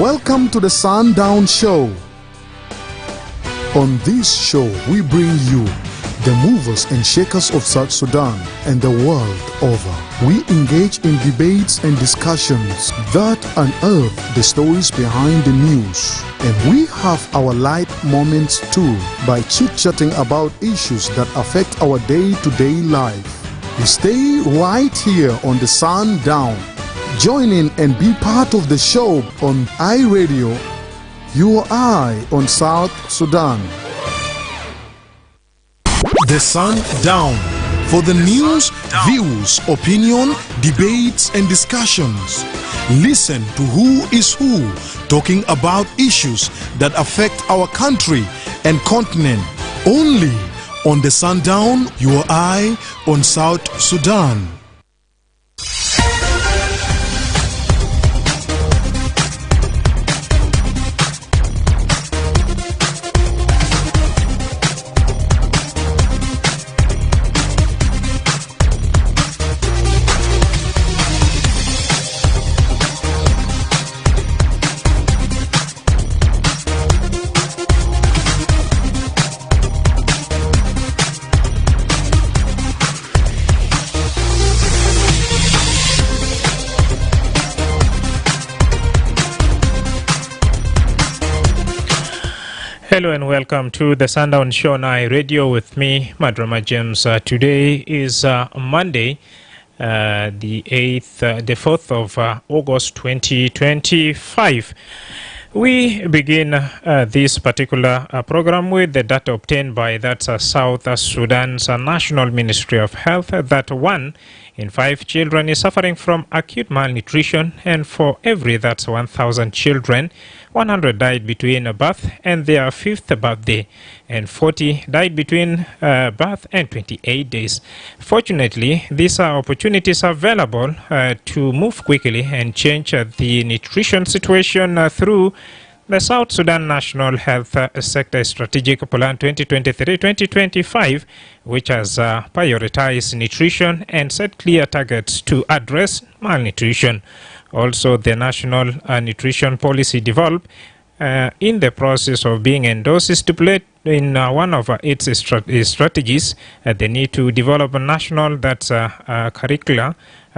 Welcome to the Sundown Show. On this show, we bring you the movers and shakers of South Sudan and the world over. We engage in debates and discussions that unearth the stories behind the news. And we have our light moments too by chit-chatting about issues that affect our day-to-day life. We stay right here on the Sundown. Join in and be part of the show on iRadio, Your Eye on South Sudan. The Sundown, for the news, views, opinion, debates and discussions. Listen to who is who talking about issues that affect our country and continent. Only on the Sundown, Your Eye on South Sudan. Hello and welcome to the Sundown Show on iRadio with me, Madrama James. Today is Monday, the 4th of August 2025. We begin this particular program with the data obtained by South Sudan's National Ministry of Health that 1 in 5 children is suffering from acute malnutrition, and for every 1,000 children, 100 died between birth and their 5th birthday, and 40 died between birth and 28 days. Fortunately, these are opportunities available to move quickly and change the nutrition situation through the South Sudan National Health Sector Strategic Plan 2023-2025, which has prioritized nutrition and set clear targets to address malnutrition. Also, the National Nutrition Policy developed in the process of being endorsed stipulate in one of its strategies the need to develop a national curricula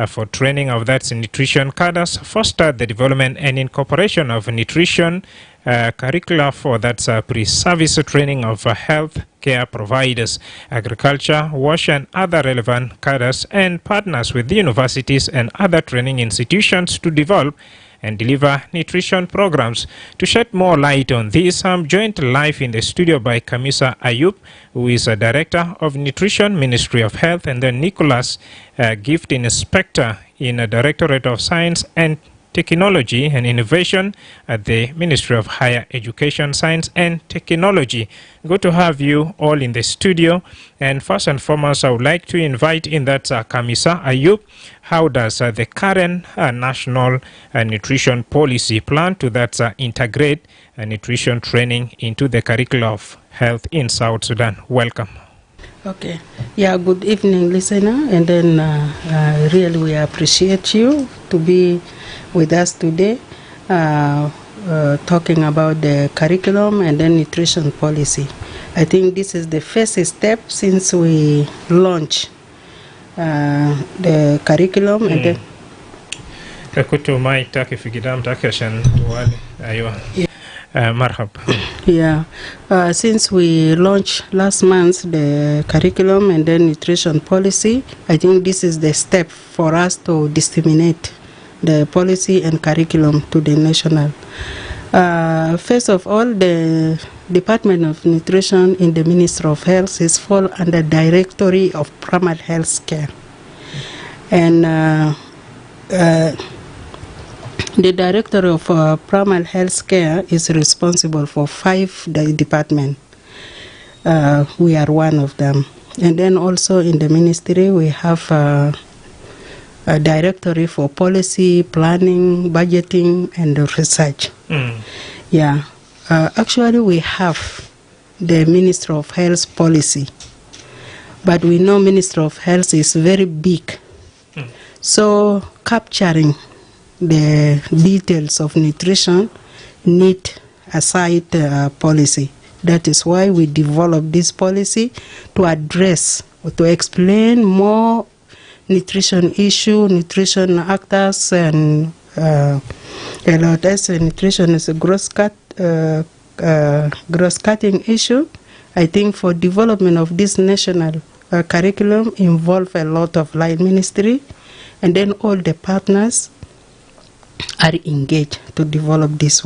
for training of nutrition cadres, foster the development and incorporation of nutrition curricula for pre-service training of health care providers, agriculture, WASH and other relevant cadres, and partners with the universities and other training institutions to develop and deliver nutrition programs. To shed more light on this, I'm joined live in the studio by Kamisa Ayub, who is a Director of Nutrition, Ministry of Health, and then Nicholas, Gift Inspector in the Directorate of Science and Technology and Innovation at the Ministry of Higher Education, Science and Technology. Good to have you all in the studio. And first and foremost, I would like to invite in Kamisa Ayub, how does the current National Nutrition Policy plan to integrate nutrition training into the curriculum of health in South Sudan? Welcome. Okay. Yeah, good evening, listener. And then really we appreciate you to be with us today talking about the curriculum and then nutrition policy. I think this is the first step since we launched the curriculum and then since we launched last month the curriculum and then nutrition policy, I think this is the step for us to disseminate the policy and curriculum to the national. First of all, the Department of Nutrition in the Ministry of Health is fall under Directorate of Primary Health Care. And the Director of Primary Health Care is responsible for 5 departments. We are one of them. And then also in the ministry we have a Directorate for Policy, Planning, Budgeting and Research. Actually we have the Ministry of Health Policy, but we know Ministry of Health is very big. So capturing the details of nutrition need a side policy. That is why we developed this policy to address or to explain more nutrition issue, nutrition actors, and a lot as nutrition is a gross-cutting issue. I think for development of this national curriculum involve a lot of line ministry, and then all the partners are engaged to develop this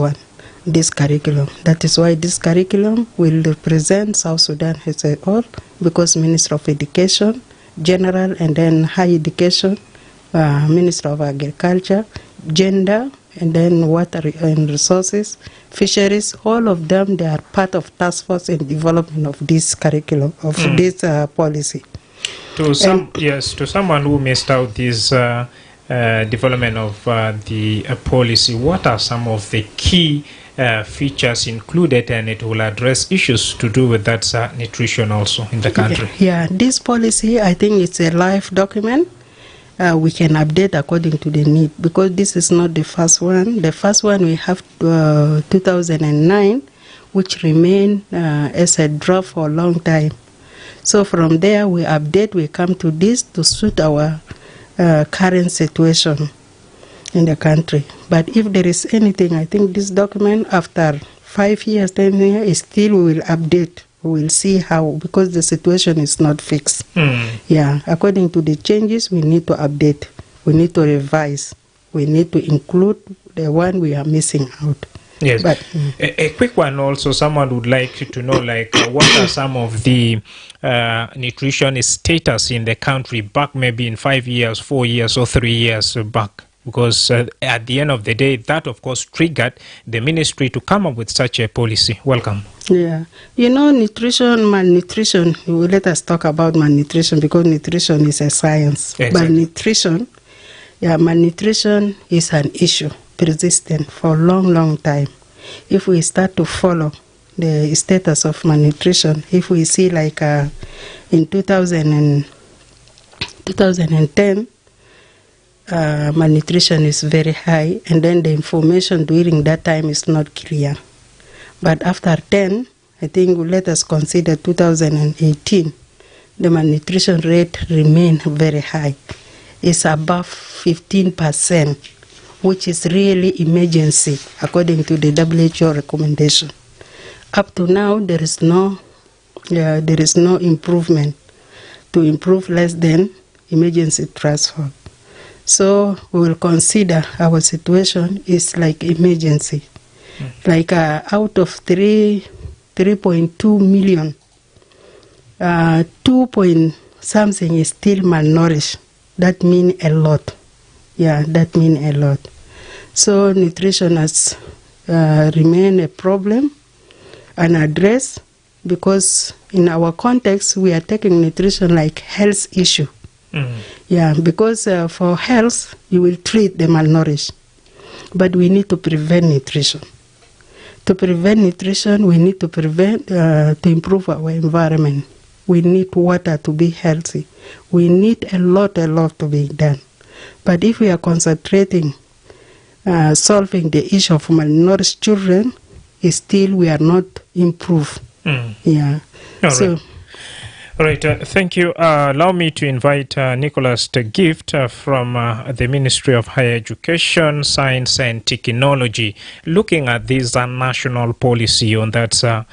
curriculum. That is why this curriculum will represent South Sudan as a whole, because Minister of Education, General, and then High Education, Minister of Agriculture, Gender, and then Water and Resources, Fisheries, all of them, they are part of task force in development of this curriculum, of this policy. To someone who missed out this development of the policy, what are some of the key features included, and it will address issues to do with that nutrition also in the country? Yeah, this policy, I think it's a live document. We can update according to the need, because this is not the first one. The first one we have 2009, which remained as a draft for a long time. So from there we update, we come to this to suit our current situation in the country. But if there is anything, I think this document after 5 years, 10 years, still we will update. We will see how, because the situation is not fixed. Yeah, according to the changes, we need to update, we need to revise, we need to include the one we are missing out. Yes, but a quick one also, someone would like to know, like, what are some of the nutrition status in the country back maybe in 5 years, 4 years, or 3 years back? Because at the end of the day, that of course triggered the ministry to come up with such a policy. Welcome. Yeah, you know, nutrition, malnutrition, let us talk about malnutrition, because nutrition is a science. Exactly. But malnutrition is an issue persistent for a long time. If we start to follow the status of malnutrition, if we see like in 2010, malnutrition is very high, and then the information during that time is not clear. But after 10, I think let us consider 2018, the malnutrition rate remained very high. It's above 15%, which is really emergency according to the WHO recommendation. Up to now, there is no improvement to improve less than emergency threshold. So we will consider our situation is like emergency. Like out of 3.2 million, 2 point something is still malnourished. That means a lot. Yeah, that means a lot. So nutrition has remained a problem unaddressed, because in our context we are taking nutrition like health issue. Yeah, because for health you will treat the malnourished, but we need to prevent nutrition. To prevent nutrition, we need to improve our environment. We need water to be healthy. We need a lot to be done. But if we are concentrating solving the issue of malnourished children, still we are not improved. Yeah. All right. All right, thank you. Allow me to invite Nicholas de Gift from the Ministry of Higher Education, Science and Technology, looking at this national policy on that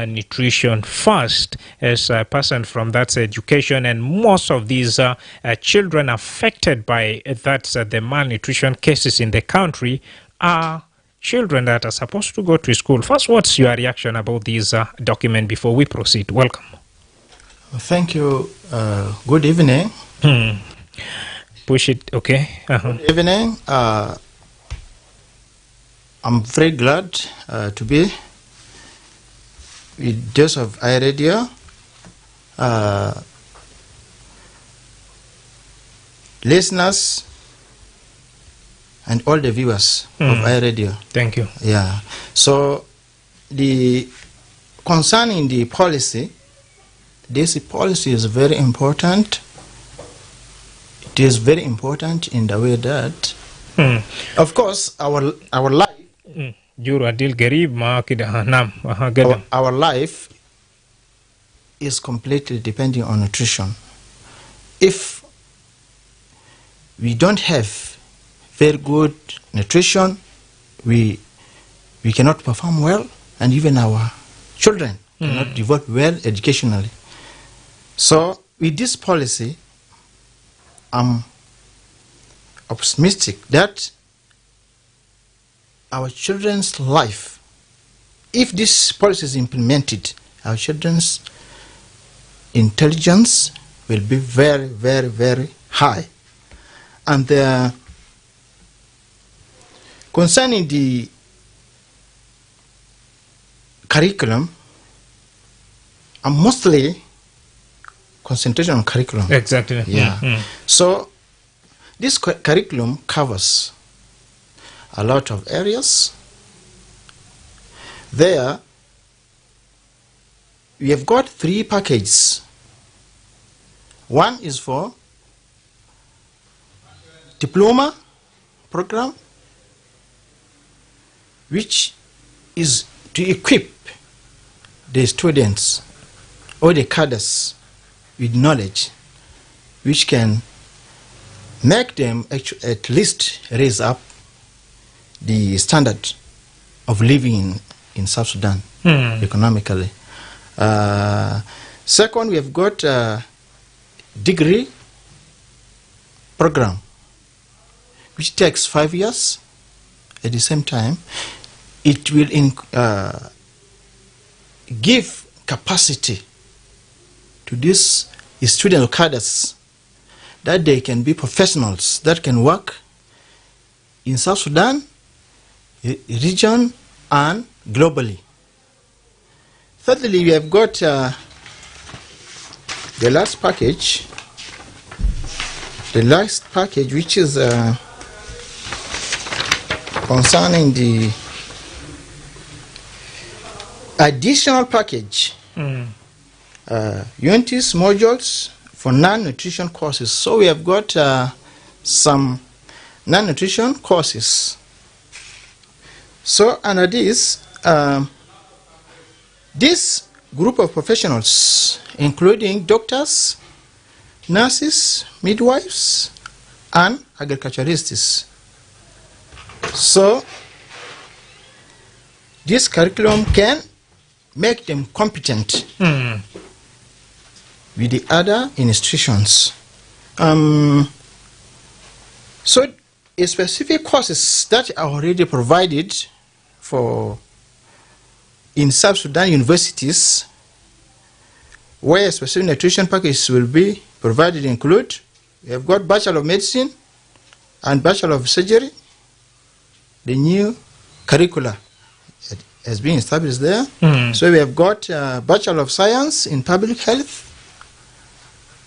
nutrition first, as a person from that education, and most of these children affected by the malnutrition cases in the country are children that are supposed to go to school. First, what's your reaction about this document before we proceed? Welcome. Thank you. Good evening. Push it, okay. Good evening. I'm very glad to be with Dose of iRadio. Listeners and all the viewers of iRadio. Thank you. Yeah. So the concerning the policy, this policy is very important. It is very important in the way that, of course, our life juru adil garib ma kida nam gadam. Our life is completely depending on nutrition. If we don't have very good nutrition, we cannot perform well, and even our children cannot develop well educationally. So with this policy, I'm optimistic that our children's life, if this policy is implemented, our children's intelligence will be very, very, very high. And concerning the curriculum, I'm mostly concentration on curriculum. Exactly. Yeah. So this curriculum covers a lot of areas. There, we have got 3 packages. One is for diploma program, which is to equip the students or the cadres with knowledge which can make them at least raise up the standard of living in South Sudan economically. Second, we have got a degree program which takes 5 years. At the same time, it will give capacity to these student cadres that they can be professionals that can work in South Sudan, region, and globally. Thirdly, we have got the last package, which is concerning the additional package, units, modules for non-nutrition courses. So we have got some non-nutrition courses. So under this group of professionals, including doctors, nurses, midwives, and agriculturists. So this curriculum can make them competent with the other institutions. So specific courses that are already provided for in South Sudan universities, where specific nutrition packages will be provided include, we have got Bachelor of Medicine and Bachelor of Surgery. The new curricula has been established there. So we have got Bachelor of Science in Public Health.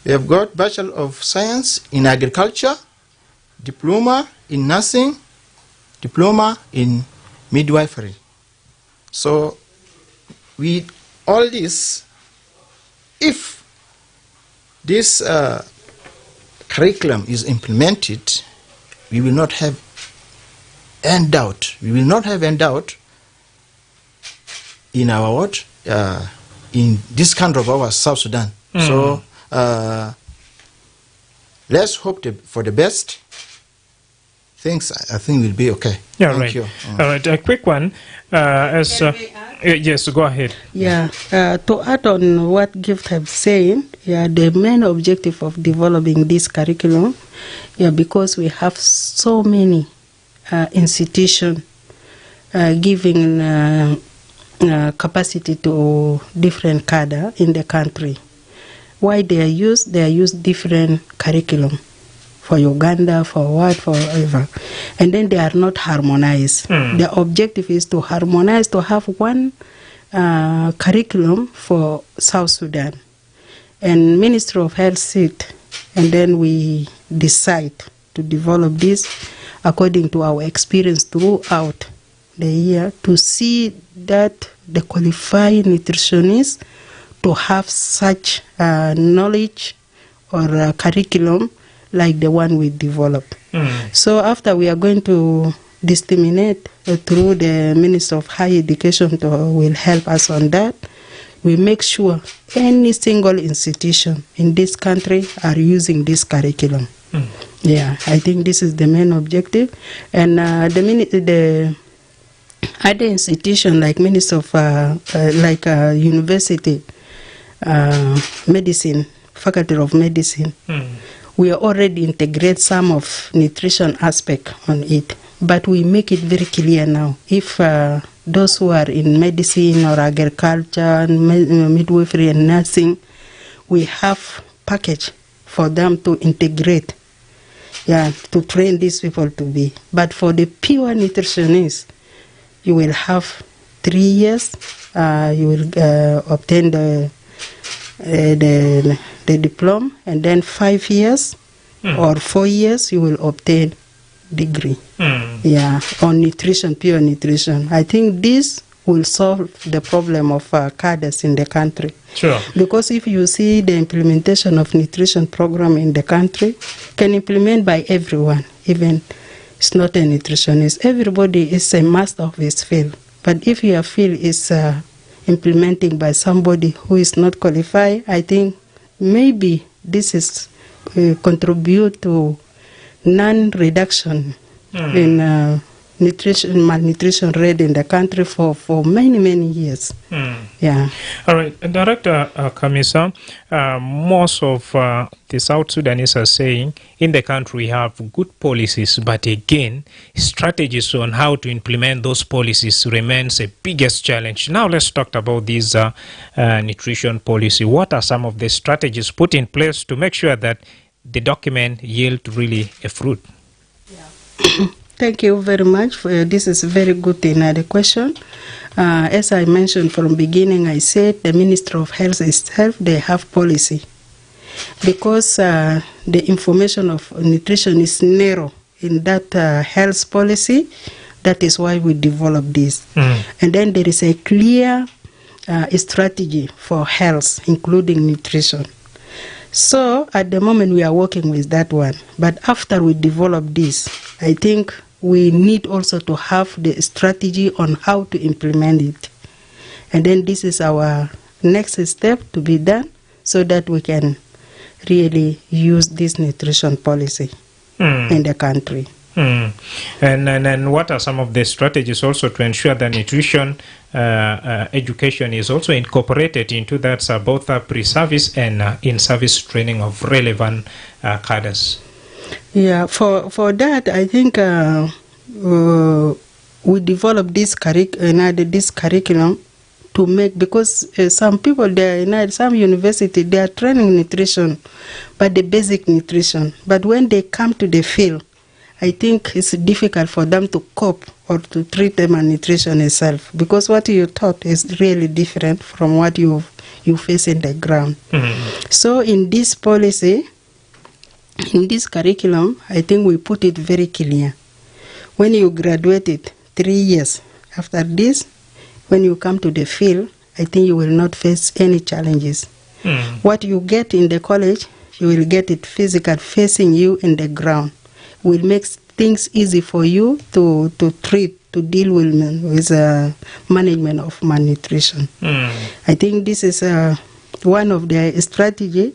We have got Bachelor of Science in Agriculture, Diploma in Nursing, Diploma in Midwifery. So with all this, if this curriculum is implemented, we will not have any doubt. We will not have any doubt in our in this country of our South Sudan. So let's hope for the best. Things, I think, will be okay. Yeah, Thank right. you. All right, a quick one. Yes, go ahead. Yeah, to add on what Gift have said, the main objective of developing this curriculum, because we have so many institutions giving capacity to different cadre in the country. Why they use different curriculum for Uganda, for whatever, and then they are not harmonized. The objective is to harmonize, to have one curriculum for South Sudan. And Ministry of Health sit, and then we decide to develop this according to our experience throughout the year, to see that the qualified nutritionists to have such knowledge or curriculum like the one we develop. So after we are going to disseminate through the Minister of Higher Education will help us on that. We make sure any single institution in this country are using this curriculum. Yeah, I think this is the main objective. And the other institution like Minister of University, Medicine, Faculty of Medicine, we already integrate some of nutrition aspect on it. But we make it very clear now. If those who are in medicine or agriculture, midwifery and nursing, we have package for them to integrate, to train these people to be. But for the pure nutritionists, you will have 3 years. You will obtain the diploma, and then 5 years or 4 years you will obtain degree. On nutrition, pure nutrition. I think this will solve the problem of cadres in the country. Sure. Because if you see the implementation of nutrition program in the country, can implement by everyone, even it's not a nutritionist. Everybody is a master of his field. But if your field is implementing by somebody who is not qualified, I think maybe this is contribute to non-reduction in malnutrition rate in the country for many years. All right, Director Kamisa, most of the South Sudanese are saying in the country we have good policies, but again, strategies on how to implement those policies remains a biggest challenge. Now let's talk about this nutrition policy. What are some of the strategies put in place to make sure that the document yield really a fruit? Thank you very much. This is a very good the question. As I mentioned from beginning, I said the Minister of Health itself, they have policy. Because the information of nutrition is narrow in that health policy, that is why we develop this. And then there is a clear strategy for health, including nutrition. So at the moment we are working with that one. But after we develop this, I think we need also to have the strategy on how to implement it. And then this is our next step to be done so that we can really use this nutrition policy in the country. And what are some of the strategies also to ensure that nutrition education is also incorporated into that both pre-service and in-service training of relevant cadres? Yeah, for that, I think we developed this curriculum to make, because some people there in some university, they are training nutrition, but the basic nutrition. But when they come to the field, I think it's difficult for them to cope or to treat the malnutrition itself, because what you taught is really different from what you face in the ground. So in this policy, in this curriculum, I think we put it very clear. When you graduated 3 years after this, when you come to the field, I think you will not face any challenges. What you get in the college, you will get it physical, facing you in the ground. Will make things easy for you to treat, to deal with management of malnutrition. I think this is one of the strategy.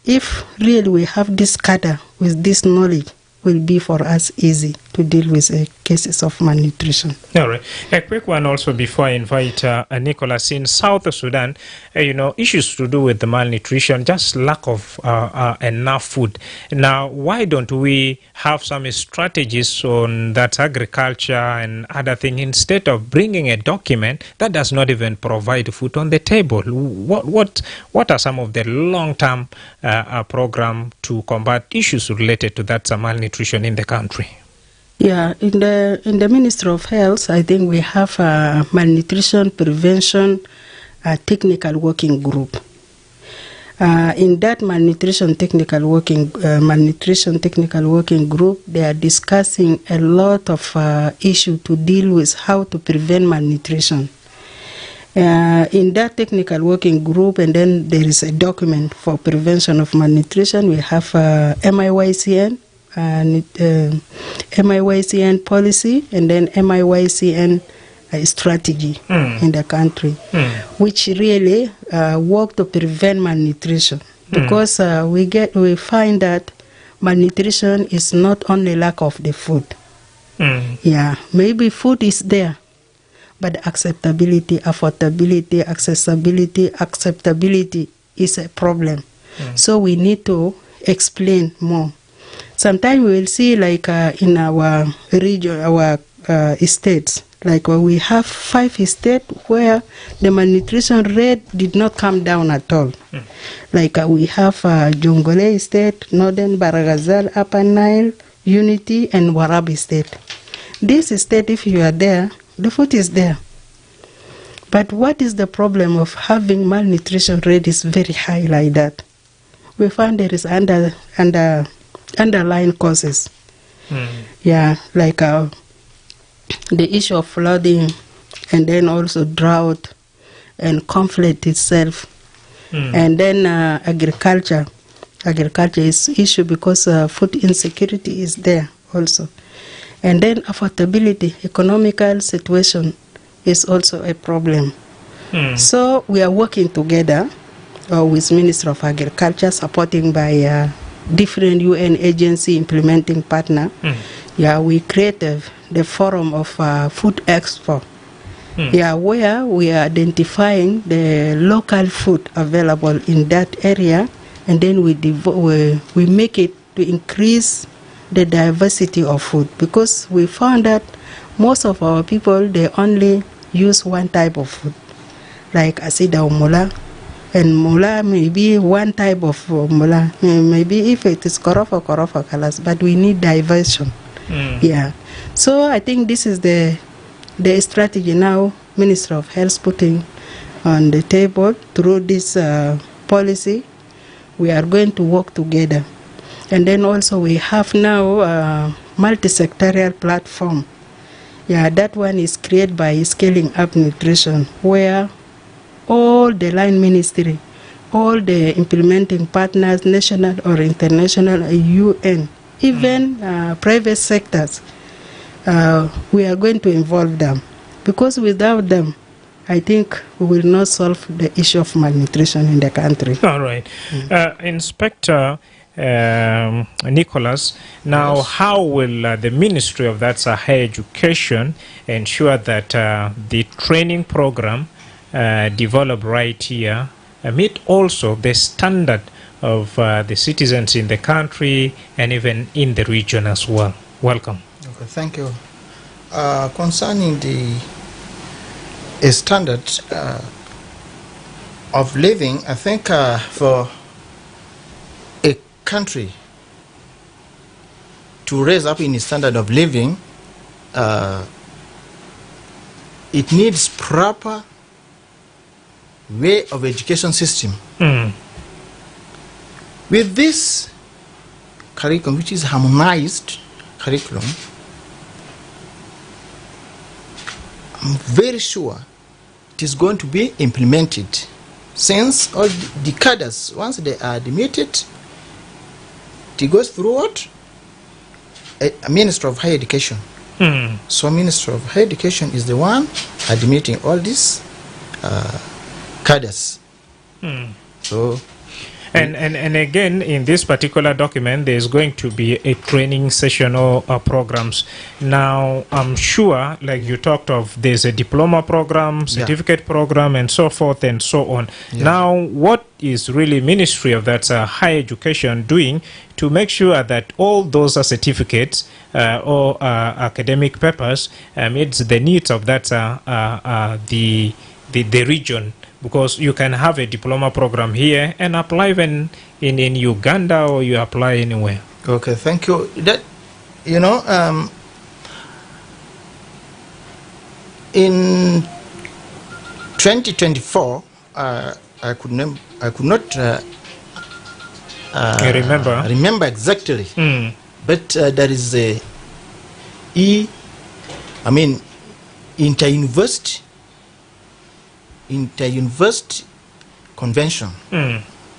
If really we have this cadre with this knowledge, will be for us easy to deal with cases of malnutrition. All right. A quick one also before I invite Nicholas. In South Sudan, issues to do with the malnutrition, just lack of enough food. Now, why don't we have some strategies on that agriculture and other things instead of bringing a document that does not even provide food on the table? What are some of the long-term program to combat issues related to that malnutrition in the country? Yeah, in the Ministry of Health, I think we have a malnutrition prevention technical working group. In that malnutrition technical working group, they are discussing a lot of issues to deal with how to prevent malnutrition. In that technical working group, and then there is a document for prevention of malnutrition. We have MIYCN, MIYCN policy and then MIYCN strategy in the country, which really work to prevent malnutrition. Because we find that malnutrition is not only lack of the food. Yeah, maybe food is there, but acceptability, affordability, acceptability is a problem. So we need to explain more. Sometimes we will see, like in our region, our states, like we have 5 states where the malnutrition rate did not come down at all. Like we have Jongole State, Northern Baragazal, Upper Nile, Unity, and Warabi State. This state, if you are there, the food is there. But what is the problem of having malnutrition rate is very high like that? We find there is underlying causes. Yeah, like the issue of flooding, and then also drought and conflict itself. And then agriculture. Agriculture is issue because food insecurity is there also. And then affordability, economical situation is also a problem. So we are working together with Ministry of Agriculture, supporting by different UN agency implementing partner. Yeah, we created the forum of food expo. Yeah, where we are identifying the local food available in that area, and then we make it to increase the diversity of food, because we found that most of our people, they only use one type of food, like asida or mula, and mula may be one type of mula. Maybe if it is korofa colors, but we need diversion. Yeah, so I think this is the strategy now Minister of Health putting on the table through this policy. We are going to work together. And then also we have now a multi-sectorial platform. Yeah, that one is created by Scaling Up Nutrition, where all the line ministry, all the implementing partners, national or international, UN, even private sectors, we are going to involve them. Because without them, I think we will not solve the issue of malnutrition in the country. All right. Inspector Nicholas, now how will the Ministry of Higher Education ensure that the training program developed right here meet also the standard of the citizens in the country and even in the region as well? Welcome. Okay, thank you. Concerning the standard of living, I think for a country to raise up in the standard of living, it needs proper way of education system. With this curriculum, which is harmonized curriculum, I'm very sure it is going to be implemented, since all the cadres, once they are admitted, it goes through what? A Minister of Higher Education. So Minister of Higher Education is the one admitting all these cadres. So And again, in this particular document, there is going to be a training session or programs. Now, I'm sure, like you talked of, there's a diploma program, certificate program, and so forth and so on. Now, what is really Ministry of Higher Education doing to make sure that all those certificates or academic papers meets the needs of the region? Because you can have a diploma program here and apply even in Uganda, or you apply anywhere. Okay, thank you. That, in 2024, I could not remember exactly, but there is a inter-university convention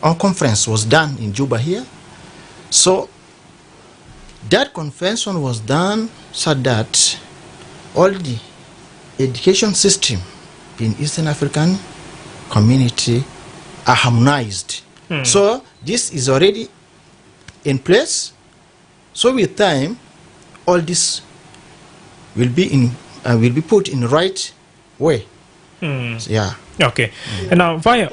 or conference was done in Juba here. So that convention was done so that all the education system in Eastern African community are harmonized. So this is already in place. So with time, all this will be put in the right way. Yeah. Okay. And now via.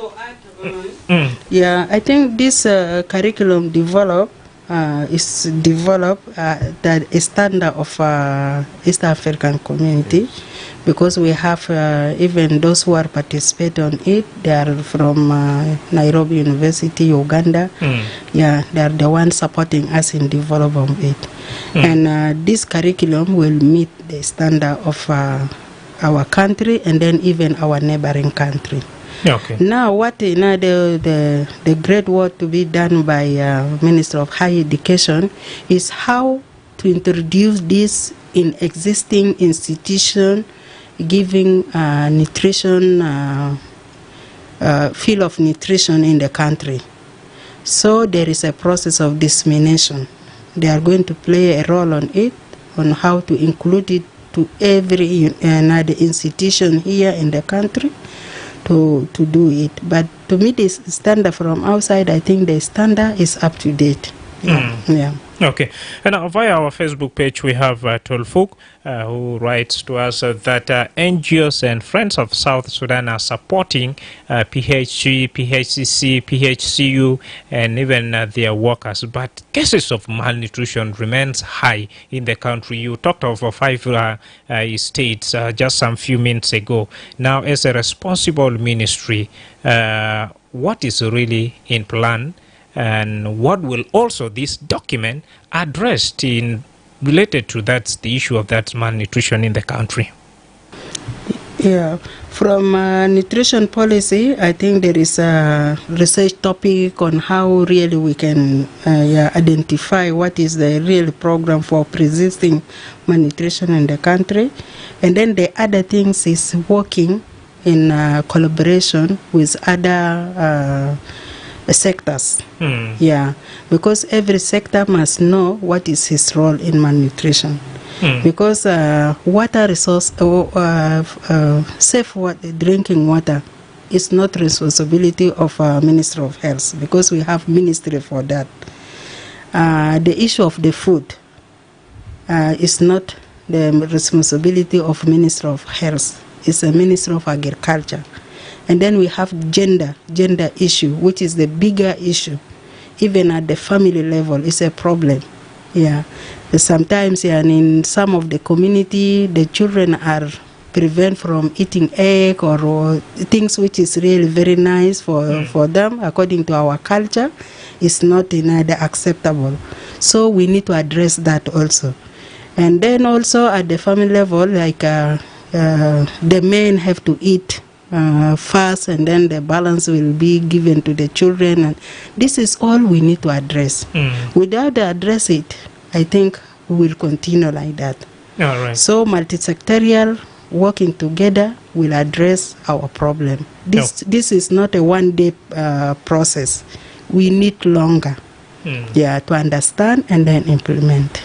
Yeah, I think this curriculum is developed that is standard of East African community, because we have even those who are participating on it. They are from Nairobi University, Uganda. Yeah, they are the ones supporting us in developing it. And this curriculum will meet the standard of our country and then even our neighboring country. Okay. Now, what the great work to be done by Minister of Higher Education is how to introduce this in existing institution, giving nutrition, field of nutrition in the country. So there is a process of dissemination. They are going to play a role on it, on how to include it to every another institution here in the country to do it. But to meet this standard from outside, I think the standard is up to date. Yeah. Okay. And via our Facebook page, we have Tolfuk, who writes to us that NGOs and Friends of South Sudan are supporting PHC, PHCC, PHCU, and even their workers. But cases of malnutrition remains high in the country. You talked of 5 states just some few minutes ago. Now, as a responsible ministry, what is really in plan? And what will also this document addressed in related to that, the issue of that malnutrition in the country? Yeah, from nutrition policy, I think there is a research topic on how really we can identify what is the real program for resisting malnutrition in the country. And then the other things is working in collaboration with other sectors. Yeah, because every sector must know what is his role in malnutrition. Because water resource, safe water, drinking water, is not responsibility of Ministry of Health, because we have ministry for that. The issue of the food is not the responsibility of Ministry of Health. It's a Ministry of Agriculture. And then we have gender issue, which is the bigger issue. Even at the family level, it's a problem. Yeah, sometimes in some of the community, the children are prevented from eating egg or things which is really very nice for them, according to our culture. It's not acceptable. So we need to address that also. And then also at the family level, like the men have to eat first, and then the balance will be given to the children, and this is all we need to address. Without address it, I think we will continue like that. All right. So multi-sectorial working together will address our problem. This is not a one-day process. We need longer to understand and then implement.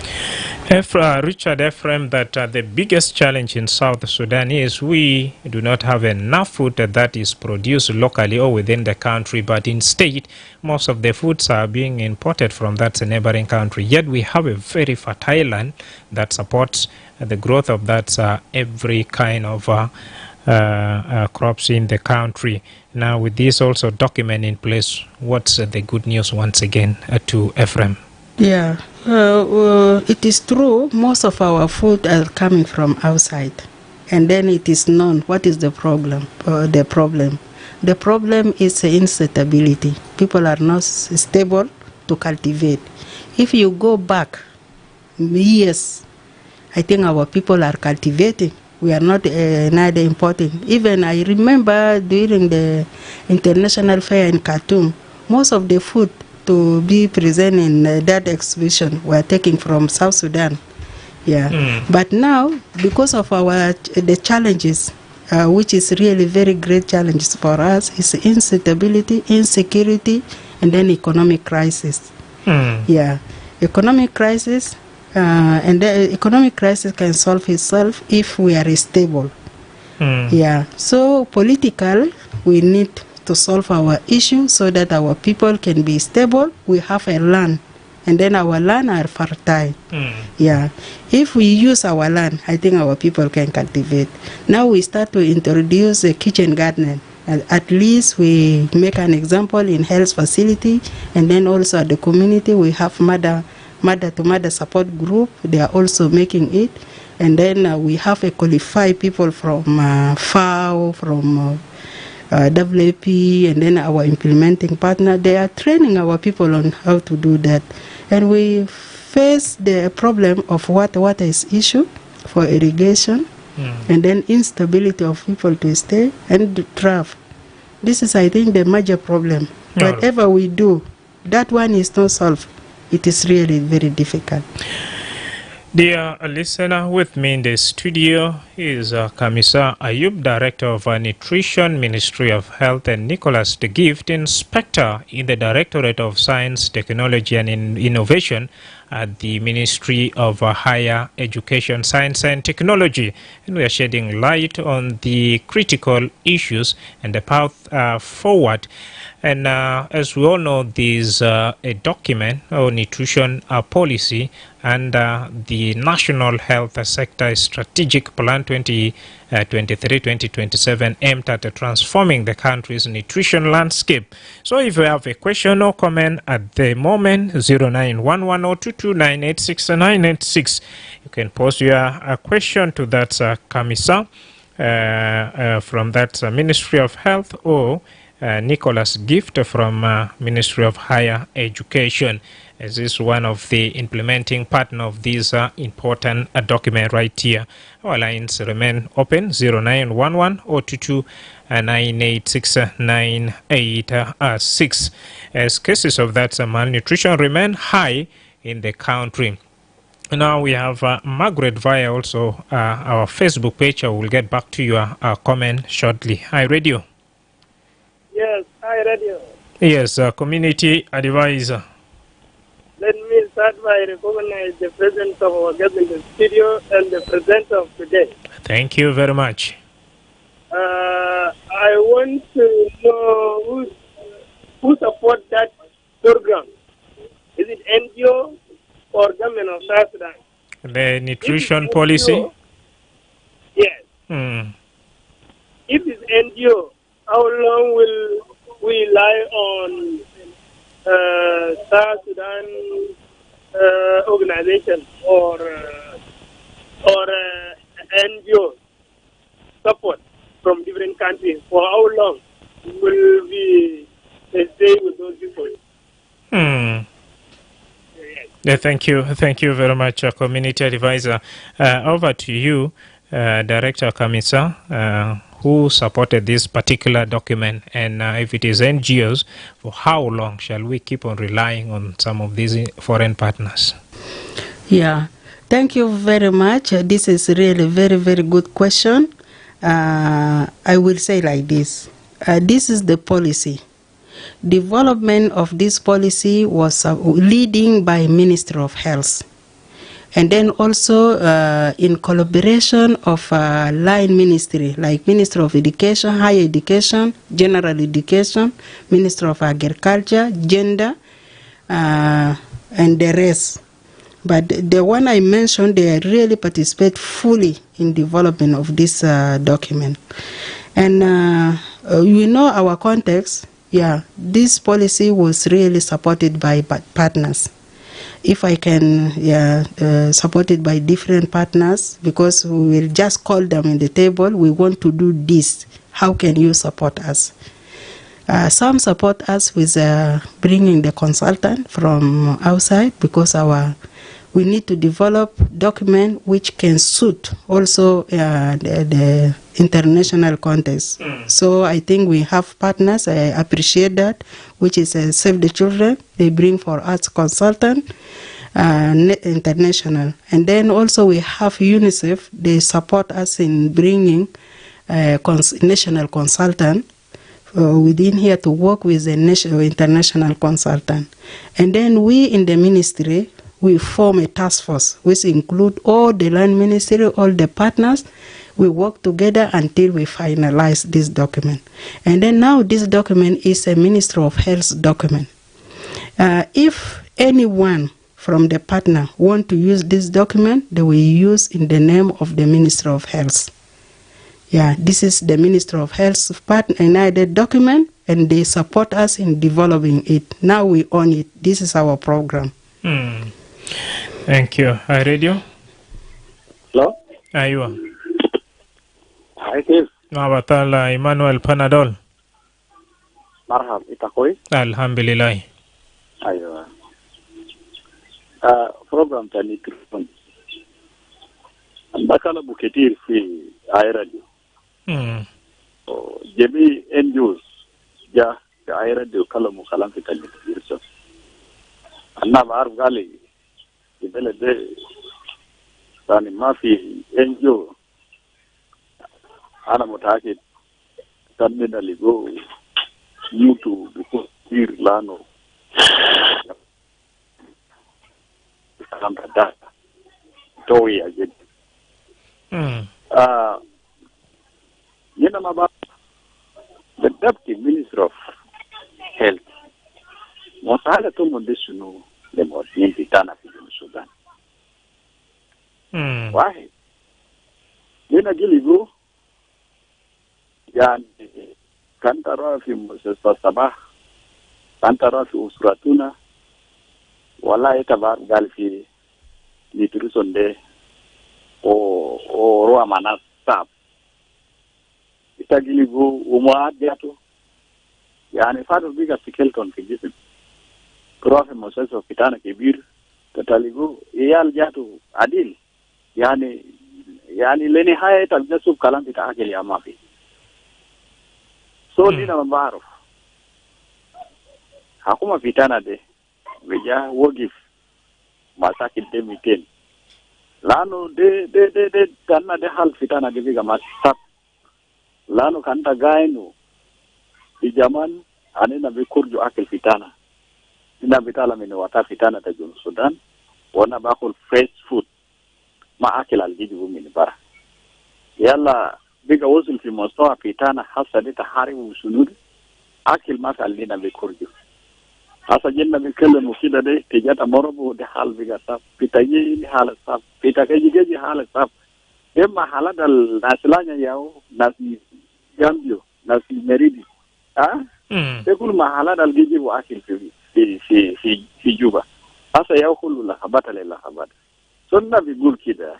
Richard Ephraim, that the biggest challenge in South Sudan is we do not have enough food that is produced locally or within the country, but instead most of the foods are being imported from that neighboring country. Yet we have a very fertile land that supports the growth of that every kind of crops in the country. Now, with this also document in place, what's the good news once again to Ephraim? Yeah, it is true. Most of our food are coming from outside, and then it is known what is the problem. The problem is instability. People are not stable to cultivate. If you go back years, I think our people are cultivating. We are not neither importing. Even I remember during the international fair in Khartoum, most of the food to be present in that exhibition were taken from South Sudan. Yeah. But now, because of the challenges, which is really very great challenges for us, is instability, insecurity, and then economic crisis. Yeah, economic crisis And the economic crisis can solve itself if we are stable. Yeah. So political, we need to solve our issue so that our people can be stable. We have a land, and then our land are fertile. Yeah. If we use our land, I think our people can cultivate. Now we start to introduce a kitchen garden. At least we make an example in health facility, and then also at the community we have mother-to-mother support group. They are also making it. And then we have a qualified people from FAO, from WAP, and then our implementing partner. They are training our people on how to do that. And we face the problem of water is issue for irrigation, and then instability of people to stay and draft. This is, I think, the major problem. Whatever we do, that one is not solved. It is really very difficult. Dear listener, with me in the studio is Kamisa Ayub, Director of Nutrition, Ministry of Health, and Nicholas De Gift, Inspector in the Directorate of Science, Technology and Innovation at the Ministry of Higher Education, Science and Technology. And we are shedding light on the critical issues and the path forward. And as we all know, there's a document or nutrition policy and the National Health Sector Strategic Plan 2023-2027 aimed at transforming the country's nutrition landscape. So if you have a question or comment at the moment, 0911-022-986-986, you can post your question to that Kamisa from that Ministry of Health, or Nicholas Gift from Ministry of Higher Education, as is one of the implementing partner of this important document right here. Our lines remain open, 0911-022-986-986, as cases of that malnutrition remain high in the country. Now we have Margaret via also our Facebook page. I will get back to your comment shortly. Hi, Radio. Yes, hi, Radio. Yes, community advisor. Let me start by recognizing the presence of our guest in the studio and the presenter of today. Thank you very much. I want to know who supports that program. Is it NGO or government of South Sudan? The nutrition policy? Yes. If it's NGO, how long will we rely on South Sudan organization or NGO support from different countries? For how long will we stay with those people? Yeah, thank you very much, community advisor. Over to you, Director Kamisa. Who supported this particular document, and if it is NGOs, for how long shall we keep on relying on some of these foreign partners? Yeah, thank you very much. This is really very, very good question. I will say like this. This is the policy. Development of this policy was leading by Ministry of Health. And then also in collaboration of line ministry, like Ministry of Education, Higher Education, General Education, Ministry of Agriculture, Gender, and the rest. But the one I mentioned, they really participate fully in development of this document. And we know our context, this policy was really supported by partners. If I can, supported by different partners, because we will just call them in the table, we want to do this. How can you support us? Some support us with bringing the consultant from outside, because we need to develop document which can suit also the international context. So I think we have partners, I appreciate that, which is Save the Children. They bring for us consultant, international. And then also we have UNICEF. They support us in bringing national consultant within here to work with the international consultant. And then we in the ministry, we form a task force, which include all the land ministry, all the partners. We work together until we finalize this document. And then now this document is a Ministry of Health document. If anyone from the partner want to use this document, they will use in the name of the Ministry of Health. Yeah, this is the Ministry of Health partner united document, and they support us in developing it. Now we own it. This is our program. Thank you. Radio? Hello? Aywa. Hi, Steve. Mabatala Emmanuel Panadol. Marhab, itakoy? Alhamdulillah. Aywa. Program ta nutrition. Andakala buketir fi ayradio. Jemi NGOs ja ayradio kala mu kalam fi nutrition. Anna baarf gali ibele de tani ma fi NGO ana mutaki tanmina ligo mutu biko lano kamba da toy ajed yena maba the deputy minister of health mosala to mondesunu le modinti tana fi Sudan wahi yena giligo yani kantara fi musasta sabah kantara fi usratuna wala itabar galfi nutrition de o roa manas sab itagiligo umwa diato yani fado biga skeleton fi jism krofe musasta kitana kibir tataligo iyal jato adil yani leni haya itajasub kalam bita akili ya mafi so Lino mabaruf hakuma fitana de veja wogif masakil de miten lano de tanna de hal fitana de biga masap lano kanta gainu di zaman anena be kurju akil fitana ina bitala min wata fitana ta jun Sudan wana bakul fresh food ma akil aljibu min bara yalla biga wuzul fi mustawa fitana hasa de tahari usunud akil masal lina be kurju hasa jenna be kallon kida de tijata morobo de hal biga sab pitayi ni hal sab pitakaji geji hal sab emma haladal naslanya yao nasi gambio nasi meridi tekul ma haladal geji wa akil fi juba hasa yao kullu la habata la habata sunna bi gul kida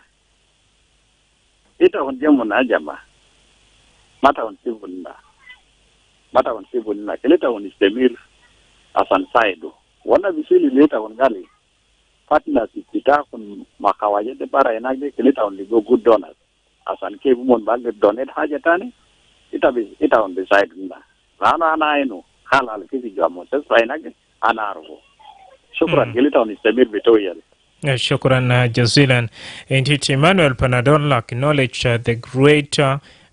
ita on jamu na jama mata on sibunna keleta on istemir asan saido wana bisili leta on gali partners ita kun makawaje de bara enagde keleta on ligo good donors asan ke bumon balde donate haja tani ita on decide na ana eno halal kisi jamo sasa enagde ana arbo shukran keleta on istemir bitoyal. Shukran jazilan. Indeed, Emmanuel Panadol acknowledged the great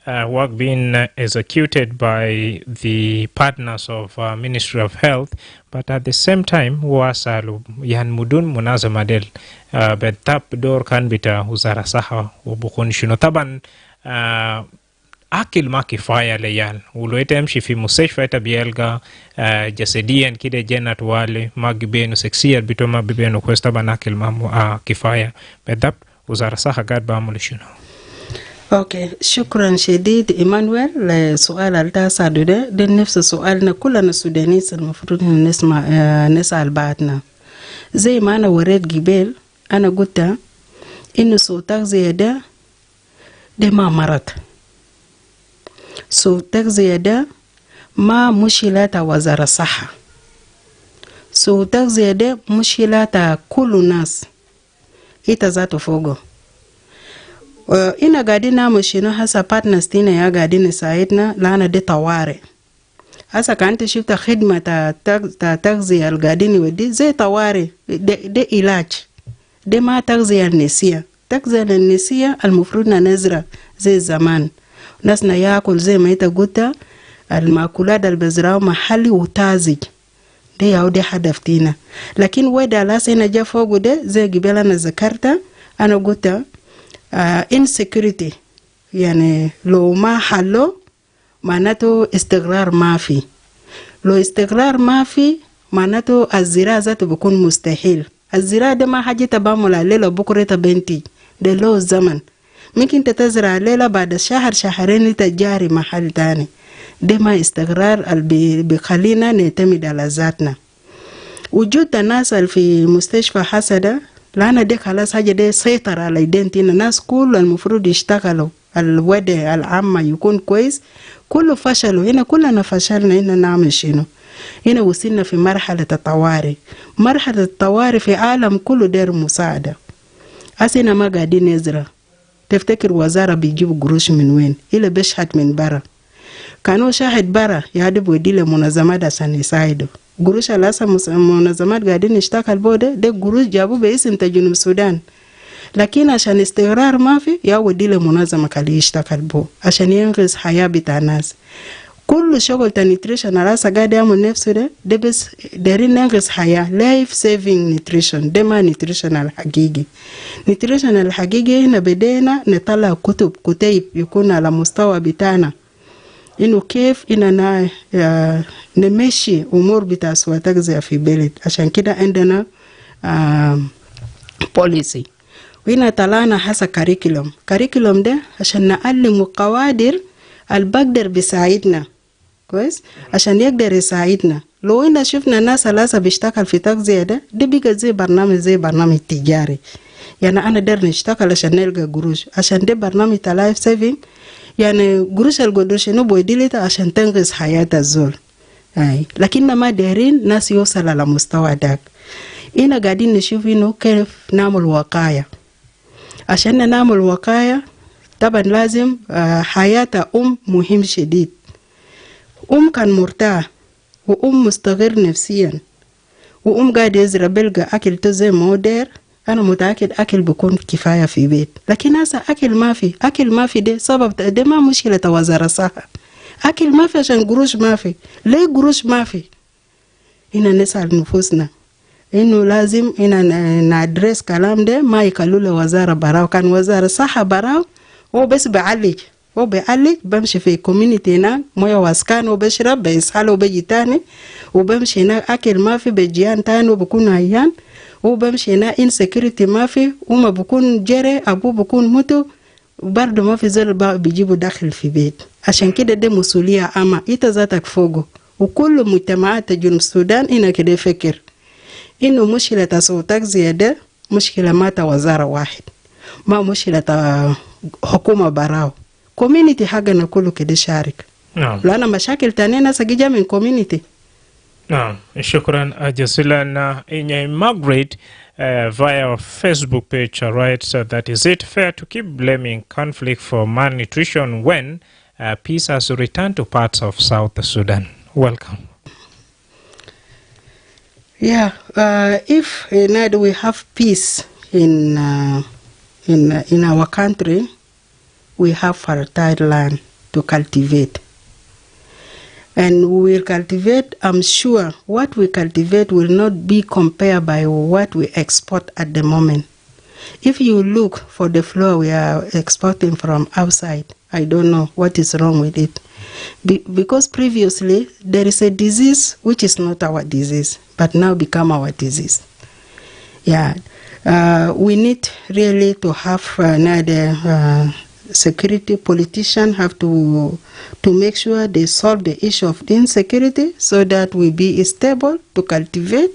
work being executed by the partners of Ministry of Health, but at the same time, wasalu yan mudun munazamadel betap dor kan bita uzara saha ubukun shino taban akil ma kifaya leyal uloete mshi fi musashfa ita bielga jasedian kide jenat wale magibenu seksiyat bito mabibenu kwesta ban akil ma kifaya bedap uzara saha gad baamul shino. اوكي شكرا شديد ايمانويل لسؤال التاسع ده نفس سؤالنا كلنا السودانيين المفروض نسال بعضنا زي ما انا وريت قبل انا قلت انه صوتك زي ده ما مرض صوتك زي ده ما مشكلات وزارة الصحة صوتك زي ده مشكلات كل الناس إنت ذاته فوقه ina gadina mushino hasa partners tina ya gadina saidna lana de taware hasa kanta shifta khidma ta tagzi al gadini wadi zai taware de ilaj de ma tagzi al nisiya tagzi al nisiya al mufrud na nazra zai zaman nasna yakul zai mai ta guta al makulat al bazra mahali utazij ده يعود هدف تينا. لكن ودا لاسنا جا فوق ده زي قبل أنا ذكرت أنا قلت insecurity يعني لو ما حلو معناته استقرار ما في. لو استقرار ما في معناته الزراعة ذاته بيكون مستحيل. الزراعة ده ما حاجة تبامل الليلة بكرة تبنتي ده له الزمن. ممكن تزرع الليلة بعد شهر شهرين تجاري محل تاني. ده ما استقرار بيخلينا نعتمد على ذاتنا. وجود الناس في مستشفى حسدة لأن ده خلاص حاجة ده سيطر على يدينتنا. الناس كل المفروض يشتغلوا الوضع العامة يكون كويس. كله فشلوا هنا كلنا فشلنا هنا نعمل شنو. هنا وصلنا في مرحلة الطوارئ. مرحلة الطوارئ في عالم كله دير مساعدة. أسينا ما قاعدين نزرع. تفتكر وزارة بيجيب قروش من وين؟ إلا بشحت من برا. كانوا شاهد برا يهدب ودي لمنظمات عشان يساعدوا. قروش الأسا منظمات قاعدين يشتغل بوده ده قروش جابوا باسم تجنوب السودان. لكن عشان استقرار ما في يا ودي لمنظمة كالي يشتغل بو عشان ينقذ حياة بتاع الناس. كل شغل نيوتريشن الأسا قاعد يعمل نفسه ده بس دارين ننقذ حياة لايف سيفينج نيوتريشن. ده ما نيوتريشن الحقيقي. نيوتريشن الحقيقي هنا بدينا نطلع كتيب يكون على مستوى بتاعنا إنه كيف إننا نمشي أمور بتاع سوى تغذية في بلد. عشان كده عندنا بوليسي وهنا طلعنا حسا كاريكولوم ده عشان نعلم قوادر البقدر بيساعدنا كويس عشان يقدر يساعدنا. لو إنا شفنا ناس لسه بيشتغل في تغذية ده بيجي زي برنامج تجاري. يعني أنا در نشتغل عشان نلقى قروش عشان ده برنامج لايف سيفينج. يعني قروش القدوش إنه بيديلتا عشان تنقذ حياة الزول. لكن ما دارين ناس يوصل على مستوى داك. إنا قاعدين نشوف إنه كيف نعمل وقاية. عشان نعمل وقاية طبعا لازم حياة مهم شديد. كان مرتاح مستقر نفسيا قاعد يزرع بلقى أكل زي ما هو داير. أنا متأكد أكل بيكون كفاية في بيت. لكن هسا أكل ما في ده سبب ده ما مشكلة وزارة الصحة. أكل ما في عشان قروش ما في. ليه قروش ما في؟ هنا نسأل نفوسنا إنه لازم هنا ندرس كلام ده ما يكلوا لوزارة براو. كان وزارة الصحة براو هو بس بيعالج بمشي في كوميونيتي هناك مويه واسكان وبشرب بيسحل وبيجي تاني وبمشي هناك أكل ما في بجيان تاني وبكون عيان وبمشي هناك insecurity ما في وما بكون جري أبوه بكون متو برضه ما في زول بيجيبوا داخل في بيت. عشان كده ده مسؤولية أما إنت ذاتك فوقه. وكل مجتمعات جنوب السودان إنا كده فكر إنه مشكلة صوتك زيادة مشكلة ما وزارة واحد ما مشكلة حكومة براو كوميونيتي حقنا كله كده شارك. نعم. لأن مشاكل تانية ناس جاية من كوميونيتي. نعم شكرا جزيلا. In Margaret via our Facebook page writes that is it fair to keep blaming conflict for malnutrition when peace has returned to parts of South Sudan? Welcome. Yeah, if now we have peace in our country, we have fertile land to cultivate. And we will cultivate, I'm sure what we cultivate will not be compared by what we export at the moment. If you look for the flour we are exporting from outside, I don't know what is wrong with it. Because previously there is a disease which is not our disease, but now become our disease. Yeah, we need really to have another security. Politicians have to make sure they solve the issue of the insecurity so that we be stable to cultivate.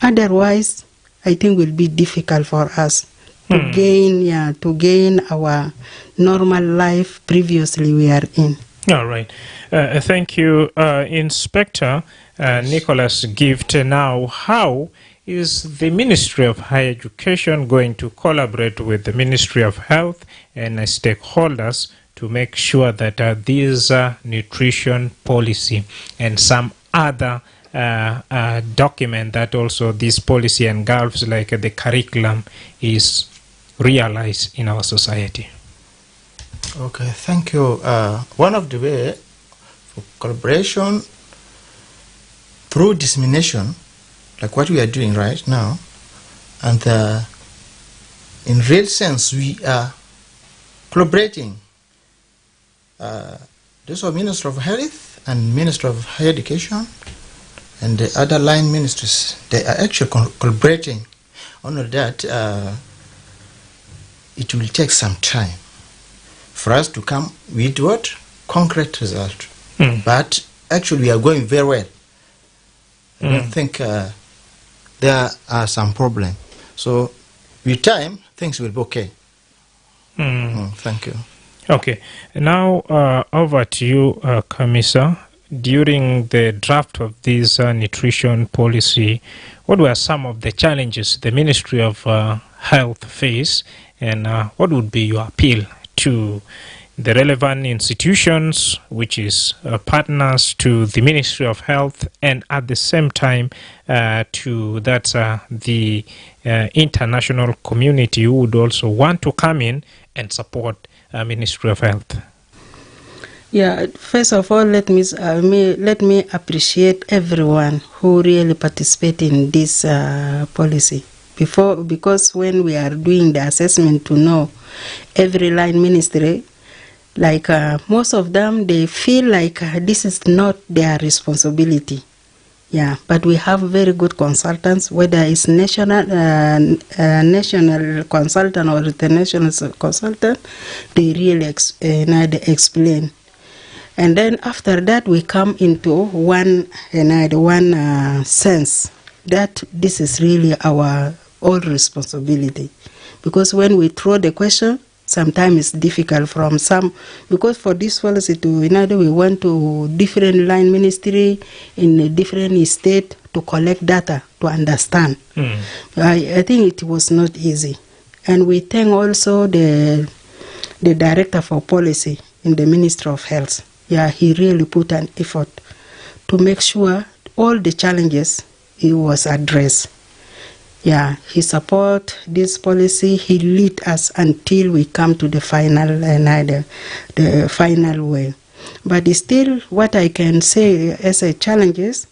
Otherwise, I think it will be difficult for us to gain our normal life previously we are in. All right. Thank you, Inspector Nicholas Gift. Now, how is the Ministry of Higher Education going to collaborate with the Ministry of Health and stakeholders to make sure that these nutrition policy and some other document that also this policy engulfs, like the curriculum, is realized in our society? Okay, thank you. One of the way for collaboration through dissemination, like what we are doing right now, and in real sense, we are collaborating. Those are Minister of Health and Minister of Higher Education and the other line ministries. They are actually collaborating. Only that it will take some time for us to come with what? Concrete result. But actually we are going very well. I don't think there are some problems. So with time, things will be okay. Thank you. Okay. Now over to you, Kamisa. During the draft of this nutrition policy, what were some of the challenges the Ministry of Health faced, and what would be your appeal to the relevant institutions, which is partners to the Ministry of Health, and at the same time to the international community who would also want to come in and support Ministry of Health? Yeah, first of all, let me appreciate everyone who really participate in this policy. Because when we are doing the assessment to know every line ministry, like most of them, they feel like this is not their responsibility. Yeah, but we have very good consultants, whether it's national consultant or international consultant, they really explain. And then after that, we come into one sense that this is really our own responsibility. Because when we throw the question, sometimes it's difficult from some, because for this policy we went to different line ministry in a different state to collect data to understand. I think it was not easy. And we thank also the director for policy in the Ministry of Health. Yeah, he really put an effort to make sure all the challenges it was addressed. Yeah, he support this policy. He lead us until we come to the final the final way. But still, what I can say as a challenges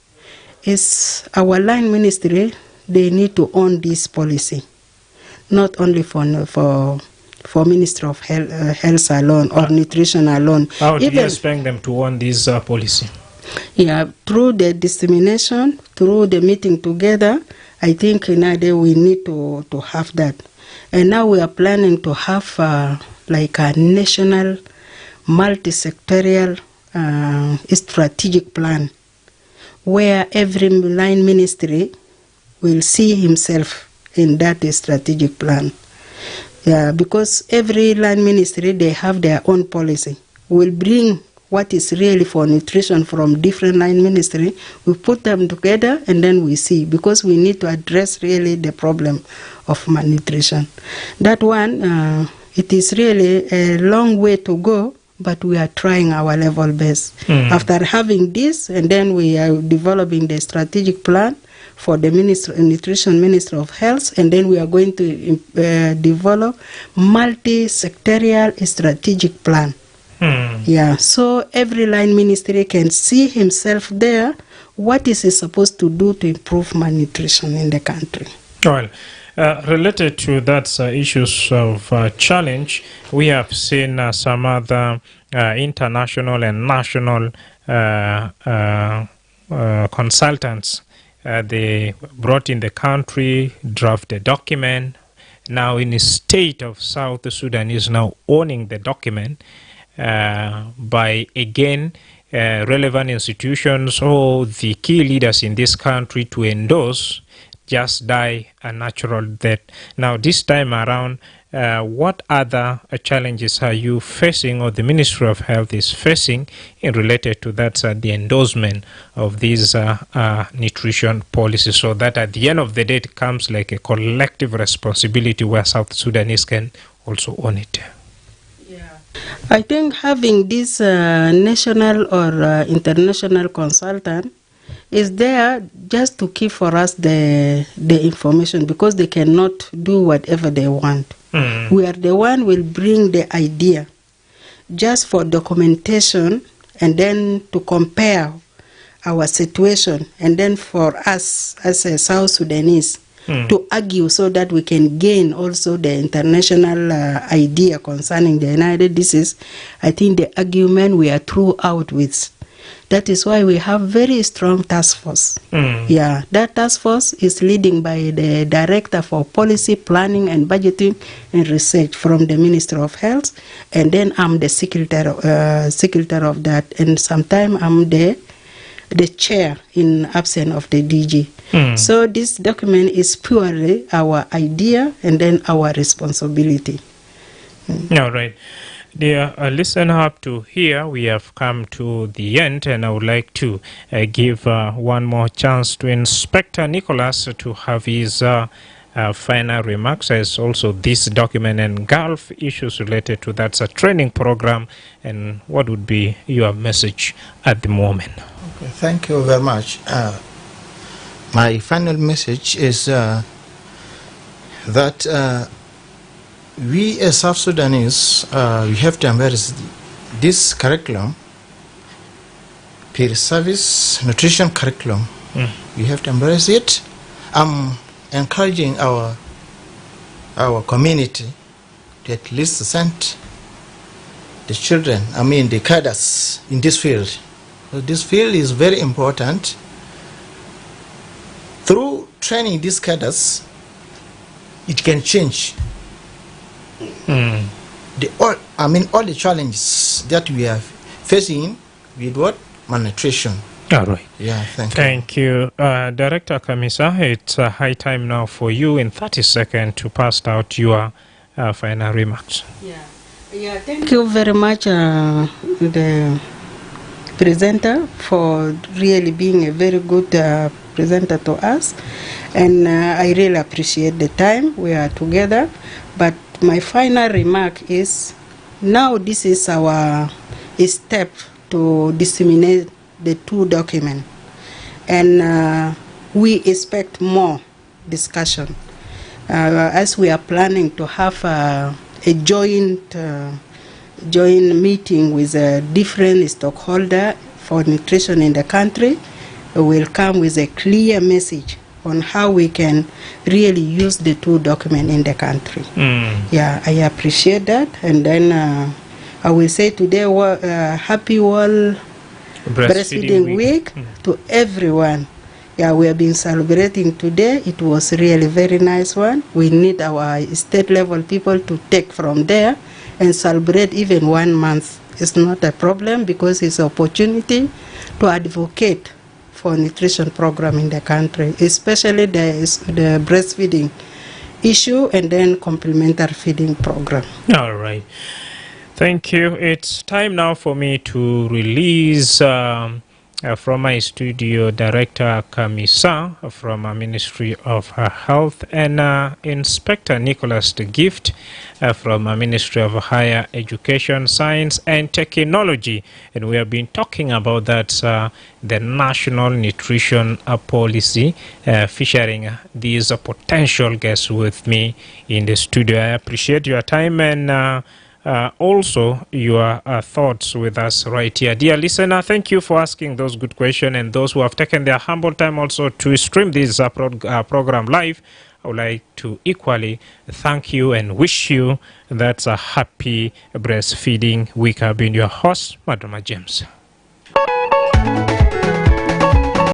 is our line ministry. They need to own this policy, not only for Ministry of Health alone or nutrition alone. How do you expect them to own this policy? Yeah, through the dissemination, through the meeting together. I think we need to have that. And now we are planning to have like a national multi-sectorial strategic plan where every line ministry will see himself in that strategic plan. Yeah, because every line ministry, they have their own policy. We'll bring what is really for nutrition from different line ministry. We put them together and then we see, because we need to address really the problem of malnutrition. That one, it is really a long way to go, but we are trying our level best. After having this, and then we are developing the strategic plan for the Nutrition Ministry of Health, and then we are going to develop multi-sectorial strategic plan. Yeah, so every line ministry can see himself there, what is he supposed to do to improve malnutrition in the country. Well, related to that issues of challenge, we have seen some other international and national consultants. They brought in the country, draft a document. Now in the state of South Sudan is now owning the document by, again, relevant institutions or the key leaders in this country to endorse just die a natural death. Now this time around, what other challenges are you facing, or the Ministry of Health is facing, in related to that the endorsement of these nutrition policies, so that at the end of the day it comes like a collective responsibility where South Sudanese can also own it? I think having this national or international consultant is there just to keep for us the information, because they cannot do whatever they want. We are the one will bring the idea just for documentation, and then to compare our situation, and then for us as a South Sudanese to argue so that we can gain also the international idea concerning the United Disease. I think the argument we are throughout with. That is why we have very strong task force. Yeah, that task force is leading by the Director for Policy, Planning and Budgeting and Research from the Ministry of Health, and then I'm the secretary of that, and sometimes I'm the chair in absence of the DG. So this document is purely our idea and then our responsibility. All right. Dear listener, up to here we have come to the end, and I would like to give one more chance to Inspector Nicholas to have his final remarks, as also this document and Gulf issues related to that training program, and what would be your message at the moment? Okay, thank you very much. My final message is that we as South Sudanese, we have to embrace this curriculum, peer service nutrition curriculum. We have to embrace it. I'm encouraging our community to at least send the children, the cadets in this field. So this field is very important. Through training these cadets, it can change all the challenges that we are facing with what? Malnutrition. All right. Yeah, thank you. Director Kamisa, it's high time now for you in 30 seconds to pass out your final remarks. Yeah, thank you very much, the presenter, for really being a very good presenter to us. And I really appreciate the time we are together. But my final remark is, now this is our step to disseminate the two documents. And we expect more discussion. As we are planning to have a joint meeting with different stakeholders for nutrition in the country, we will come with a clear message on how we can really use the two documents in the country. Yeah, I appreciate that. And then I will say today, happy World Breastfeeding Week to everyone. Yeah, we have been celebrating today. It was really very nice one. We need our state level people to take from there and celebrate even 1 month. It's not a problem, because it's an opportunity to advocate for nutrition program in the country, especially the breastfeeding issue and then complementary feeding program. All right. Thank you. It's time now for me to release from my studio Director Kamisa from Ministry of Health, and Inspector Nicholas the Gift from Ministry of Higher Education, Science and Technology. And we have been talking about that, the National Nutrition Policy, featuring these potential guests with me in the studio. I appreciate your time and also your thoughts with us right here. Dear listener, thank you for asking those good questions, and those who have taken their humble time also to stream this program live. I would like to equally thank you and wish you that's a happy breastfeeding week. I've been your host, Madrama James.